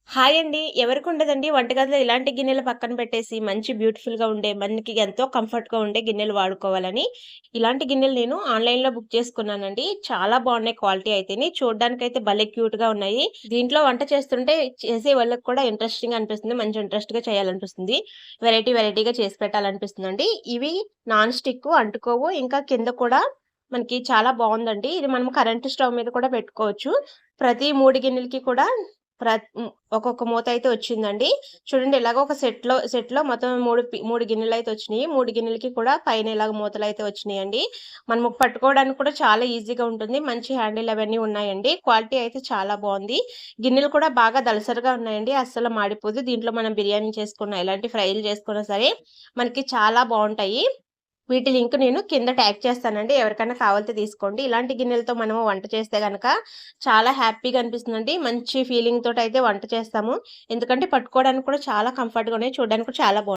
Hi అండి. ఎవరికుండదండి వంటగదిలో ఇలాంటి గిన్నెలు పక్కన పెట్టేసి మంచి బ్యూటిఫుల్‌గా ఉండే, మనకి ఎంతో కంఫర్ట్‌గా ఉండే గిన్నెలు వాడుకోవాలని. ఇలాంటి గిన్నెలు నేను ఆన్‌లైన్‌లో బుక్ చేసుకున్నానండి. చాలా బాగున్నాయి క్వాలిటీ అయితేని. చూడ్డానికైతే భలే క్యూట్‌గా ఉన్నాయి. దీంట్లో వంట చేస్తుంటే చేసే వాళ్ళకి కూడా ఇంట్రెస్టింగ్‌గా అనిపిస్తుంది. మంచి ఇంట్రెస్ట్‌గా చేయాలనిపిస్తుంది. వెరైటీగా చేసి పెట్టాలనిపిస్తుందండి. ఇవి నాన్ స్టిక్ అంటుకోవు. ఇంకా కింద కూడా మనకి చాలా బావుందండి. ఇది మనం కరెంట్ స్టవ్ మీద కూడా పెట్టుకోవచ్చు. ప్రతి 3 గిన్నెలకి కూడా ఒక్కొక్క మూతయితే వచ్చిందండి. చూడండి ఇలాగ ఒక సెట్‌లో మొత్తం 3 గిన్నెలయితే వచ్చినియి. 3 గిన్నెలకి కూడా పైన ఇలాగ మూతలయితే వచ్చినియండి. మనము పట్టుకోవడానికి కూడా చాలా ఈజీగా ఉంటుంది. మంచి హ్యాండిల్ అవన్నీ ఉన్నాయండి. క్వాలిటీ అయితే చాలా బావుంది. గిన్నెలు కూడా బాగా దళసరిగా ఉన్నాయండి. అస్సలు మాడిపోదు. దీంట్లో మనం బిర్యానీ చేసుకున్న, ఎలాంటి ఫ్రైలు చేసుకున్నా సరే మనకి చాలా బావుంటాయి. వీటి లింక్ నేను కింద ట్యాగ్ చేస్తానండి. ఎవరికైనా కావాలితే తీసుకోండి. ఇలాంటి గిన్నెలతో మనము వంట చేస్తే గనక చాలా హ్యాపీగా అనిపిస్తుందండి. మంచి ఫీలింగ్ తోటయితే వంట చేస్తాము. ఎందుకంటే పట్టుకోవడానికి కూడా చాలా కంఫర్ట్‌గా ఉన్నాయి. చూడడానికి కూడా చాలా బావున్నాయి.